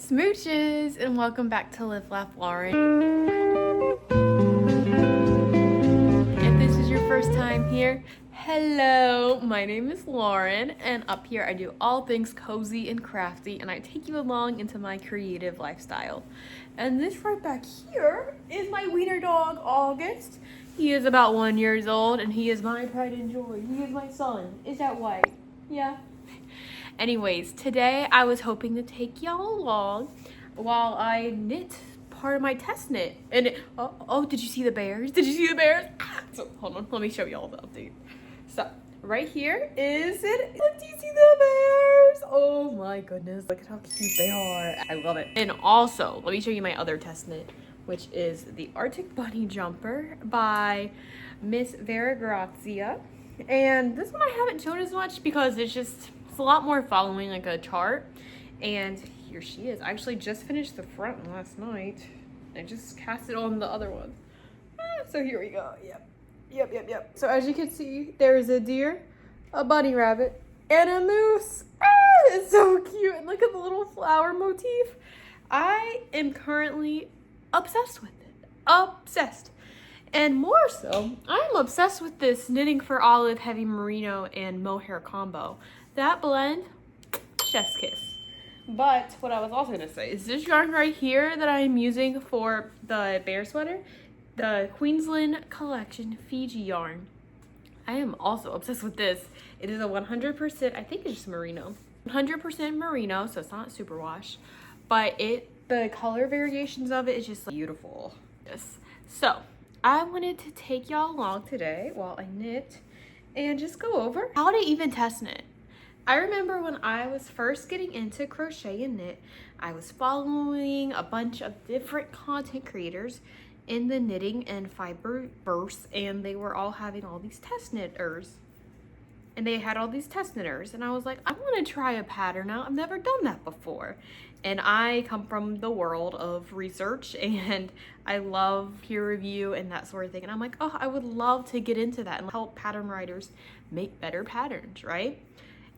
Smooches, and welcome back to Live Laugh Lauren. If this is your first time here, hello, my name is Lauren, and up here I do all things cozy and crafty, and I take you along into my creative lifestyle. And this right back here is my wiener dog, August. He is about 1 year old, and he is my pride and joy. He is my son. Is that white? Yeah. Anyways, today I was hoping to take y'all along while I knit part of my test knit. And did you see the bears? Did you see the bears? So hold on, let me show y'all the update. So right here is it. Look, do you see the bears? Oh my goodness, look at how cute they are. I love it. And also, let me show you my other test knit, which is the Arctic Bunny Jumper by Miss Vera Grazia. And this one I haven't shown as much because it's a lot more following like a chart. And here she is. I actually just finished the front last night. I just cast it on the other one. So here we go. Yep. So as you can see, there's a deer, a bunny rabbit, and a moose. It's so cute. And look at the little flower motif. I am currently obsessed with it. Obsessed. And more so, I'm obsessed with this Knitting for Olive Heavy Merino and Mohair combo. That blend, chef's kiss. But what I was also gonna say is this yarn right here that I'm using for the bear sweater, the Queensland Collection Fiji yarn. I am also obsessed with this. It is a 100%, I think it's just merino. 100% merino, so it's not superwash, but the color variations of it is just beautiful. Yes. So I wanted to take y'all along today while I knit and just go over how to even test knit. I remember when I was first getting into crochet and knit, I was following a bunch of different content creators in the knitting and fiberverse, and they were all having all these test knitters. And they had all these test knitters, and I was like, I want to try a pattern out. I've never done that before. And I come from the world of research, and I love peer review and that sort of thing. And I'm like, oh, I would love to get into that and help pattern writers make better patterns, right?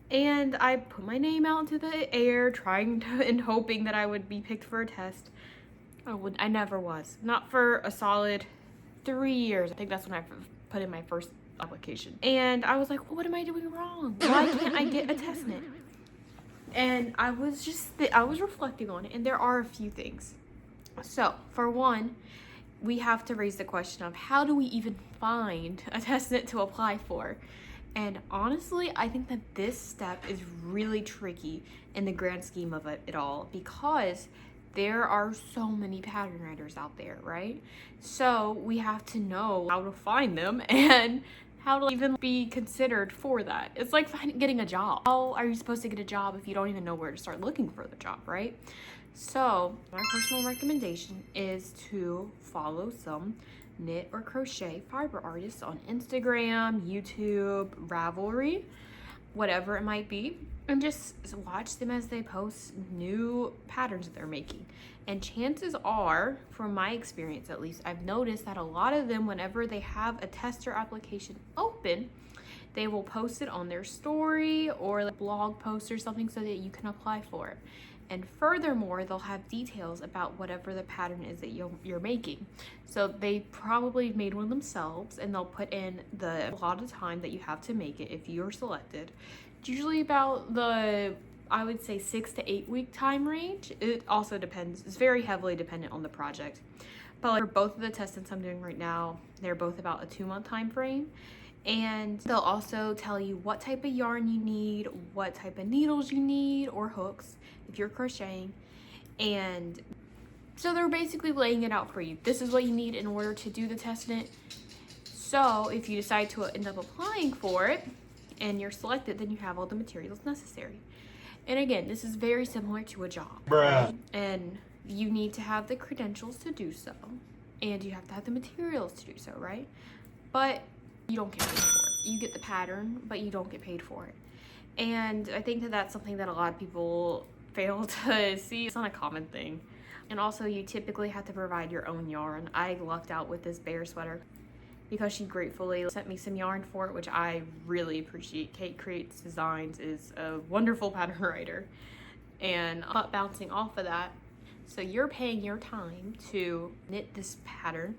And I put my name out into the air, trying to and hoping that I would be picked for a test. I never was. Not for a solid 3 years. I think that's when I put in my first application. And I was like, well, what am I doing wrong? Why can't I get a test knit? And I was reflecting on it, and there are a few things. So for one, we have to raise the question of how do we even find a test knit to apply for? And honestly, I think that this step is really tricky in the grand scheme of it all, because there are so many pattern writers out there, right? So we have to know how to find them and how to even be considered for that. It's like getting a job. How are you supposed to get a job if you don't even know where to start looking for the job, right? So my personal recommendation is to follow some knit or crochet fiber artists on Instagram, YouTube, Ravelry, whatever it might be, and just watch them as they post new patterns that they're making. And chances are, from my experience at least, I've noticed that a lot of them, whenever they have a tester application open, they will post it on their story or like blog post or something so that you can apply for it. And furthermore, they'll have details about whatever the pattern is that you're making. So they probably made one themselves, and they'll put in the allotted time that you have to make it if you're selected. It's usually about the, I would say, 6 to 8 week time range. It also depends. It's very heavily dependent on the project. But like for both of the testings I'm doing right now, they're both about a 2-month time frame. And they'll also tell you what type of yarn you need, what type of needles you need, or hooks if you're crocheting. And so they're basically laying it out for you. This is what you need in order to do the test knit. So if you decide to end up applying for it and you're selected, then you have all the materials necessary. And again, this is very similar to a job. Right? And you need to have the credentials to do so. And you have to have the materials to do so, right? But you don't get paid for it. You get the pattern, but you don't get paid for it. And I think that that's something that a lot of people fail to see. It's not a common thing. And also, you typically have to provide your own yarn. I lucked out with this bear sweater because she gratefully sent me some yarn for it, which I really appreciate. Kate Creates Designs is a wonderful pattern writer. And bouncing off of that, so you're paying your time to knit this pattern,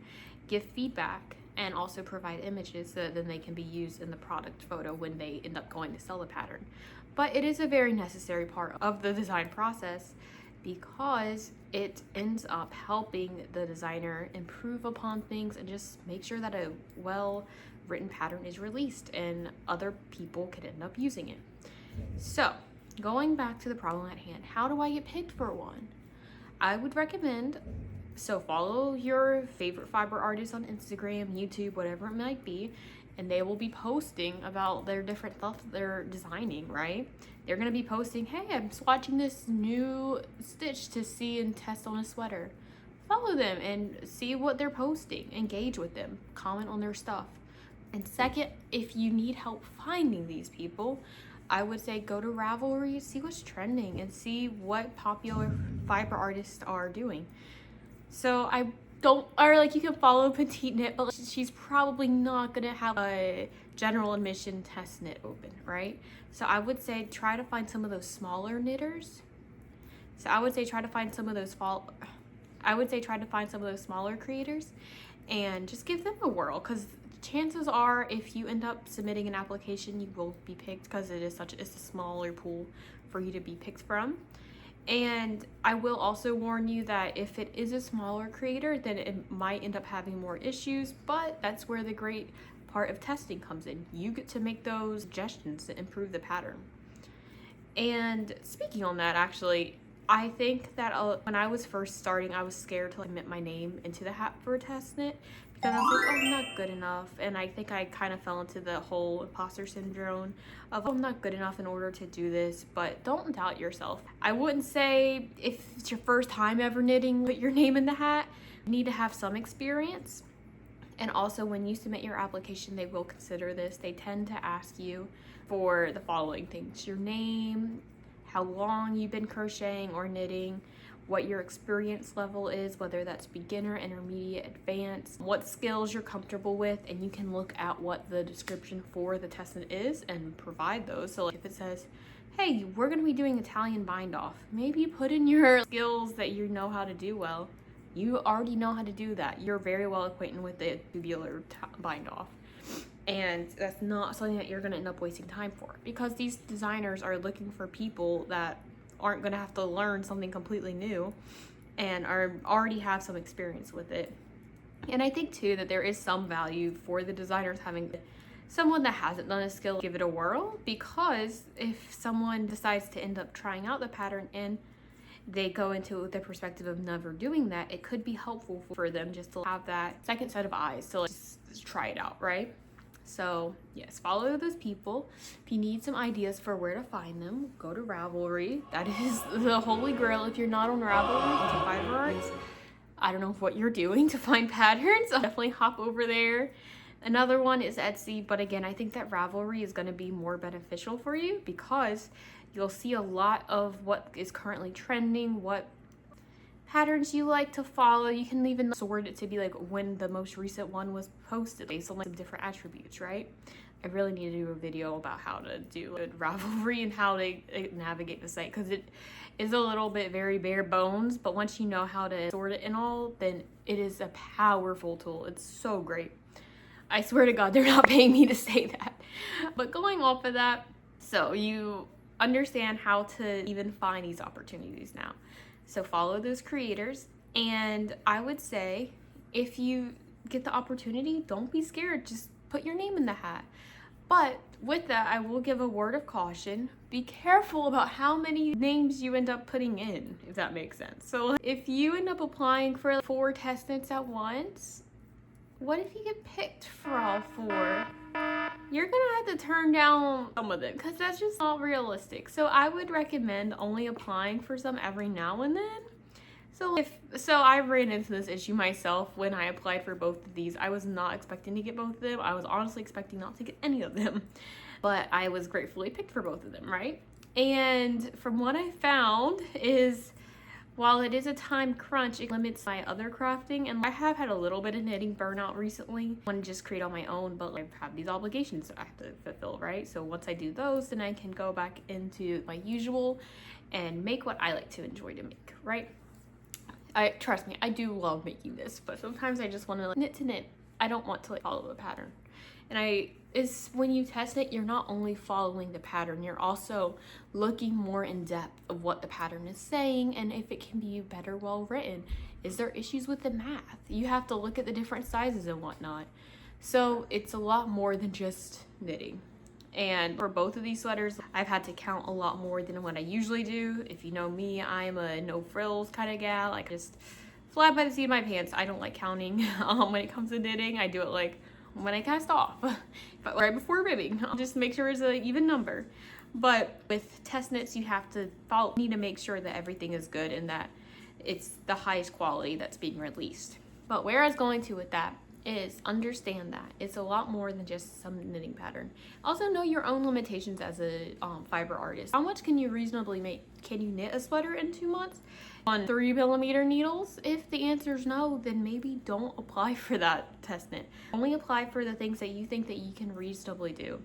give feedback, and also provide images so that then they can be used in the product photo when they end up going to sell the pattern. But it is a very necessary part of the design process because it ends up helping the designer improve upon things and just make sure that a well written pattern is released and other people could end up using it. So going back to the problem at hand, how do I get picked for one? I would recommend, so follow your favorite fiber artists on Instagram, YouTube, whatever it might be, and they will be posting about their different stuff they're designing, right? They're gonna be posting, hey, I'm swatching this new stitch to see and test on a sweater. Follow them and see what they're posting, engage with them, comment on their stuff. And second, if you need help finding these people, I would say go to Ravelry, see what's trending, and see what popular fiber artists are doing. So you can follow Petite Knit, but she's probably not gonna have a general admission test knit open, right? So I would say try to find some of those smaller knitters. So I would say try to find some of those smaller creators and just give them a whirl, because chances are if you end up submitting an application, you will be picked because it's a smaller pool for you to be picked from. And I will also warn you that if it is a smaller creator, then it might end up having more issues, but that's where the great part of testing comes in. You get to make those suggestions to improve the pattern. And speaking on that, actually, I think that when I was first starting, I was scared to admit my name into the hat for a test knit because I was like, oh, I'm not good enough. And I think I kind of fell into the whole imposter syndrome of, oh, I'm not good enough in order to do this. But don't doubt yourself. I wouldn't say if it's your first time ever knitting, put your name in the hat. You need to have some experience. And also when you submit your application, they will consider this. They tend to ask you for the following things: your name, how long you've been crocheting or knitting, what your experience level is, whether that's beginner, intermediate, advanced, what skills you're comfortable with, and you can look at what the description for the test knit is and provide those. So like if it says, hey, we're gonna be doing Italian bind off, maybe put in your skills that you know how to do well. You already know how to do that. You're very well acquainted with the tubular bind off. And that's not something that you're gonna end up wasting time for, because these designers are looking for people that aren't gonna have to learn something completely new and already have some experience with it. And I think too that there is some value for the designers having someone that hasn't done a skill give it a whirl, because if someone decides to end up trying out the pattern and they go into the perspective of never doing that, it could be helpful for them just to have that second set of eyes to just try it out, right? So yes, follow those people. If you need some ideas for where to find them, go to Ravelry. That is the holy grail. If you're not on Ravelry to fiber arts, I don't know what you're doing to find patterns. Definitely hop over there. Another one is Etsy, but again, I think that Ravelry is going to be more beneficial for you because you'll see a lot of what is currently trending, what patterns you like to follow. You can even sort it to be like when the most recent one was posted based on like some different attributes, right? I really need to do a video about how to do Ravelry and how to navigate the site, because it is a little bit very bare bones, but once you know how to sort it and all, then it is a powerful tool. It's so great. I swear to God, they're not paying me to say that. But going off of that, so you understand how to even find these opportunities now. So follow those creators, and I would say if you get the opportunity, don't be scared, just put your name in the hat. But with that, I will give a word of caution. Be careful about how many names you end up putting in, if that makes sense. So if you end up applying for 4 test knits at once, what if you get picked for all 4? You're gonna have to turn down some of them because that's just not realistic. So I would recommend only applying for some every now and then. So I ran into this issue myself when I applied for both of these. I was not expecting to get both of them. I was honestly expecting not to get any of them, but I was gratefully picked for both of them, right? And from what I found is, while it is a time crunch, it limits my other crafting, and I have had a little bit of knitting burnout recently. I want to just create on my own, but I have these obligations I have to fulfill, right? So once I do those, then I can go back into my usual and make what I like to enjoy to make, right? Trust me, I do love making this, but sometimes I just want to knit to knit. I don't want to follow a pattern. And it's when you test it, you're not only following the pattern, you're also looking more in depth of what the pattern is saying and if it can be better well written. Is there issues with the math? You have to look at the different sizes and whatnot. So it's a lot more than just knitting. And for both of these sweaters, I've had to count a lot more than what I usually do. If you know me, I'm a no frills kind of gal. I just fly by the seat of my pants. I don't like counting when it comes to knitting. I do it like when I cast off, but right before ribbing. I'll just make sure it's an even number. But with test knits, you have to need to make sure that everything is good and that it's the highest quality that's being released. But where I was going to with that is understand that it's a lot more than just some knitting pattern. Also know your own limitations as a fiber artist. How much can you reasonably make? Can you knit a sweater in 2 months on 3mm needles? If the answer is no, then maybe don't apply for that test knit. Only apply for the things that you think that you can reasonably do.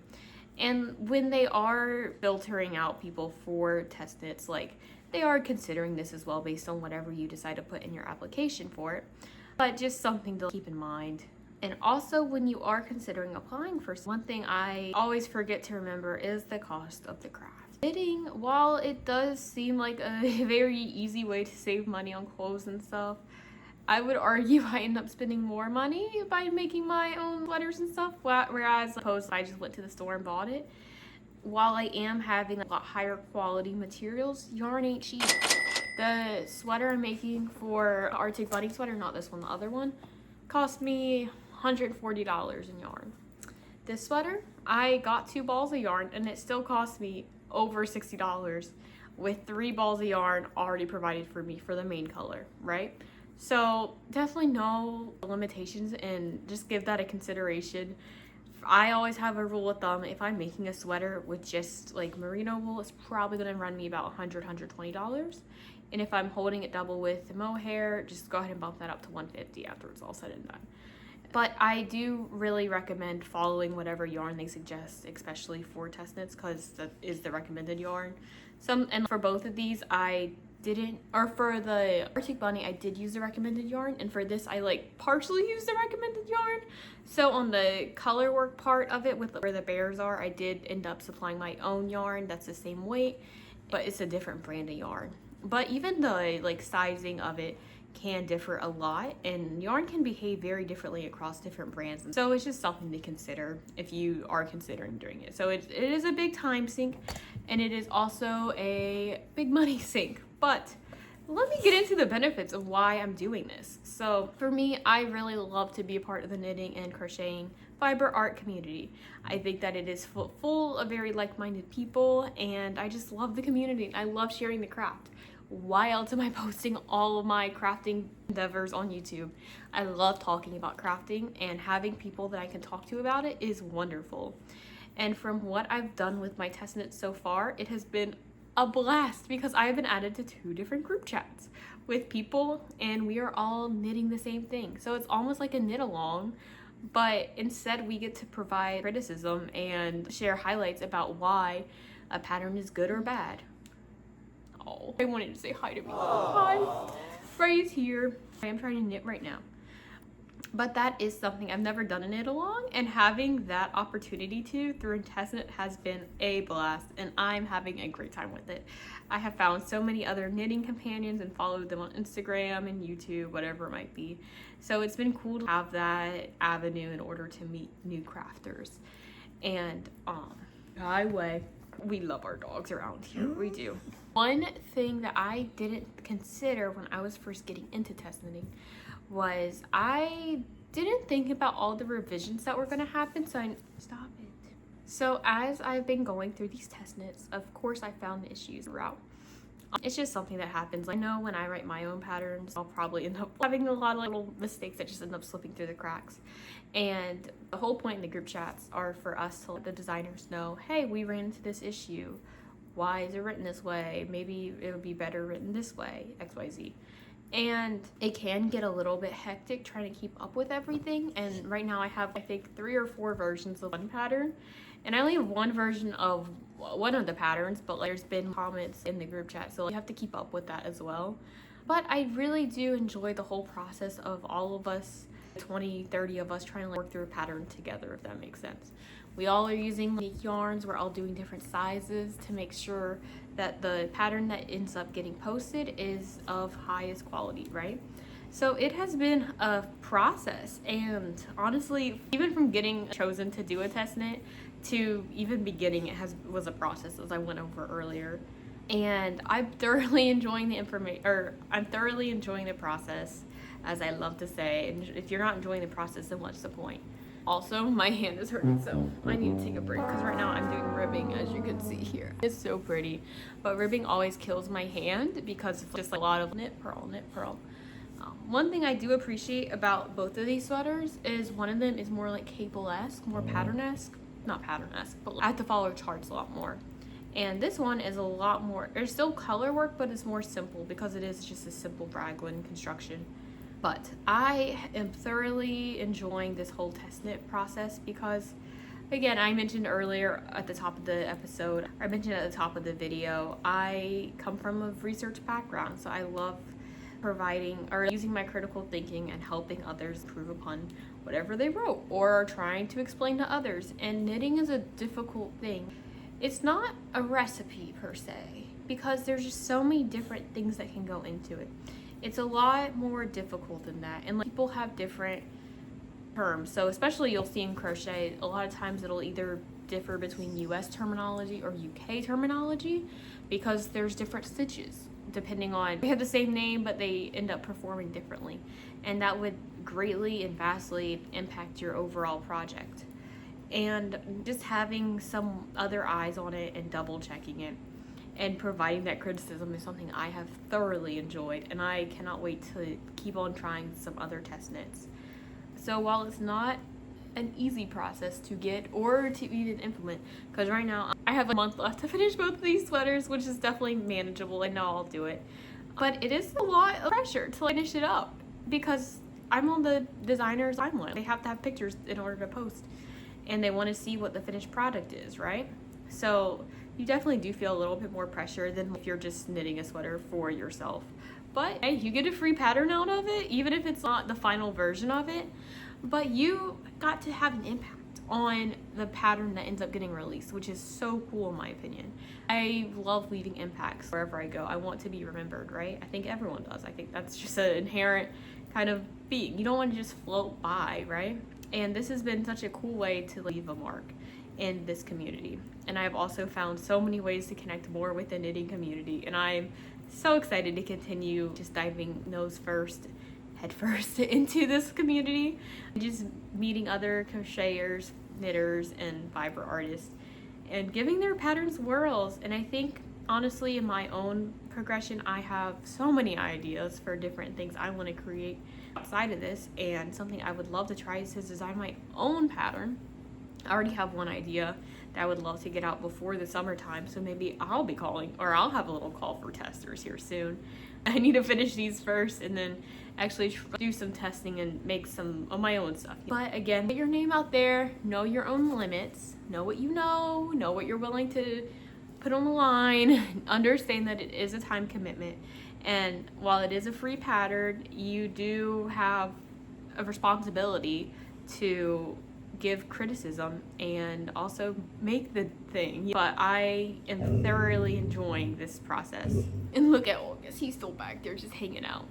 And when they are filtering out people for test knits, like they are considering this as well based on whatever you decide to put in your application for it. But just something to keep in mind. And also when you are considering applying for one thing I always forget to remember is the cost of the craft. Knitting, while it does seem like a very easy way to save money on clothes and stuff, I would argue I end up spending more money by making my own sweaters and stuff, whereas opposed I just went to the store and bought it. While I am having a lot higher quality materials, yarn ain't cheap. The sweater I'm making for Arctic Bunny sweater, not this one, the other one, cost me $140 in yarn. This sweater, I got 2 balls of yarn and it still cost me over $60 with 3 balls of yarn already provided for me for the main color, right? So definitely know the limitations and just give that a consideration. I always have a rule of thumb. If I'm making a sweater with just like merino wool, it's probably going to run me about $120. And if I'm holding it double with mohair, just go ahead and bump that up to $150 after it's all said and done. But I do really recommend following whatever yarn they suggest, especially for test knits, because that is the recommended yarn. And for both of these, I didn't, or for the Arctic Bunny, I did use the recommended yarn, and for this, I like partially used the recommended yarn. So on the color work part of it, with where the bears are, I did end up supplying my own yarn that's the same weight, but it's a different brand of yarn. But even the like sizing of it can differ a lot, and yarn can behave very differently across different brands. So it's just something to consider if you are considering doing it. So it is a big time sink, and it is also a big money sink. But let me get into the benefits of why I'm doing this. So for me, I really love to be a part of the knitting and crocheting fiber art community. I think that it is full of very like-minded people, and I just love the community. I love sharing the craft. Why else am I posting all of my crafting endeavors on YouTube? I love talking about crafting, and having people that I can talk to about it is wonderful. And from what I've done with my test knits so far, it has been a blast because I have been added to 2 different group chats with people, and we are all knitting the same thing. So it's almost like a knit along, but instead we get to provide criticism and share highlights about why a pattern is good or bad. Oh, I wanted to say hi to me. Hi. Right here. I am trying to knit right now. But that is something I've never done a knit along, and having that opportunity through test knit has been a blast, and I'm having a great time with it. I have found so many other knitting companions and followed them on Instagram and YouTube, whatever it might be. So it's been cool to have that avenue in order to meet new crafters. And we love our dogs around here. We do. One thing that I didn't consider when I was first getting into test knitting was I didn't think about all the revisions that were going to happen. Stop it. So as I've been going through these test knits, of course I found issues throughout. It's just something that happens. I know when I write my own patterns, I'll probably end up having a lot of little mistakes that just end up slipping through the cracks. And the whole point in the group chats are for us to let the designers know, hey, we ran into this issue. Why is it written this way? Maybe it would be better written this way, XYZ. And it can get a little bit hectic trying to keep up with everything. And right now I have, I think, 3 or 4 versions of one pattern. And I only have one version of one of the patterns, but like, there's been comments in the group chat, so you have to keep up with that as well. But I really do enjoy the whole process of all of us, 20, 30 of us, trying to work through a pattern together, if that makes sense. We all are using unique yarns, we're all doing different sizes to make sure that the pattern that ends up getting posted is of highest quality, right? So it has been a process, and honestly, even from getting chosen to do a test knit to even beginning, was a process, as I went over earlier. And I'm thoroughly enjoying I'm thoroughly enjoying the process, as I love to say. And if you're not enjoying the process, then what's the point? Also, my hand is hurting, so I need to take a break because right now I'm doing ribbing, as you can see here. It's so pretty, but ribbing always kills my hand because it's just like a lot of knit, purl, knit, purl. One thing I do appreciate about both of these sweaters is one of them is more like cable-esque, more pattern-esque. Not pattern-esque, but I have to follow charts a lot more. And this one is a lot more, there's still color work, but it's more simple because it is just a simple raglan construction. But I am thoroughly enjoying this whole test knit process because, again, I mentioned earlier at the top of the episode, I mentioned at the top of the video, I come from a research background, so I love providing or using my critical thinking and helping others improve upon whatever they wrote or trying to explain to others. And knitting is a difficult thing. It's not a recipe per se because there's just so many different things that can go into it. It's a lot more difficult than that, and like, people have different terms. So especially you'll see in crochet, a lot of times it'll either differ between US terminology or UK terminology because there's different stitches depending on, they have the same name but they end up performing differently, and that would greatly and vastly impact your overall project. And just having some other eyes on it and double checking it and providing that criticism is something I have thoroughly enjoyed, and I cannot wait to keep on trying some other test knits. So while it's not an easy process to get or to even implement, because right now I have a month left to finish both of these sweaters, which is definitely manageable. I know I'll do it, but it is a lot of pressure to finish it up because I'm on the designer's timeline. They have to have pictures in order to post, and they want to see what the finished product is, right? So you definitely do feel a little bit more pressure than if you're just knitting a sweater for yourself. But hey, you get a free pattern out of it, even if it's not the final version of it, but you got to have an impact on the pattern that ends up getting released, which is so cool in my opinion. I love leaving impacts wherever I go. I want to be remembered, right? I think everyone does. I think that's just an inherent kind of being. You don't want to just float by, right? And this has been such a cool way to leave a mark in this community. And I've also found so many ways to connect more with the knitting community, and I'm so excited to continue just diving head first into this community, just meeting other crocheters, knitters, and fiber artists and giving their patterns whirls. And I think honestly in my own progression I have so many ideas for different things I want to create outside of this, and something I would love to try is to design my own pattern. I already have one idea that I would love to get out before the summertime, so maybe I'll be calling, or I'll have a little call for testers here soon. I need to finish these first and then actually do some testing and make some of my own stuff. But again, get your name out there, know your own limits, know what you know what you're willing to put on the line, understand that it is a time commitment. And while it is a free pattern, you do have a responsibility to give criticism and also make the thing. But I am thoroughly enjoying this process. And look at August, he's still back there just hanging out.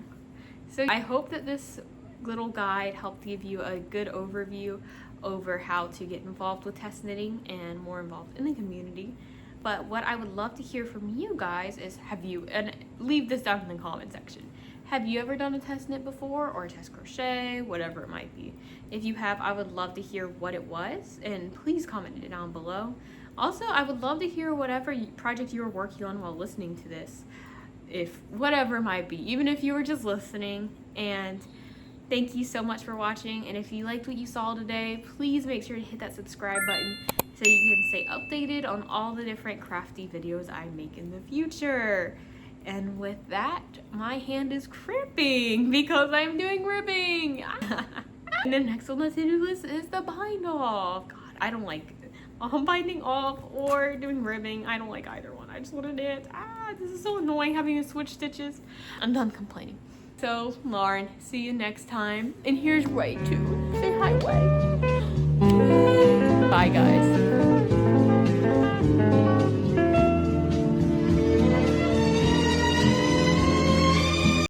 So I hope that this little guide helped give you a good overview over how to get involved with test knitting and more involved in the community. But what I would love to hear from you guys is, and leave this down in the comment section. Have you ever done a test knit before, or a test crochet, whatever it might be? If you have, I would love to hear what it was, and please comment it down below. Also, I would love to hear whatever project you were working on while listening to this, if whatever it might be, even if you were just listening. And thank you so much for watching, and if you liked what you saw today, please make sure to hit that subscribe button so you can stay updated on all the different crafty videos I make in the future. And with that, my hand is cramping because I'm doing ribbing. And the next on the to-do list is the bind off. God, I don't like binding off or doing ribbing. I don't like either one. I just want to knit. This is so annoying having to switch stitches. I'm done complaining. So, Lauren, see you next time. And here's Ray too. Say hi, Ray. Bye, guys.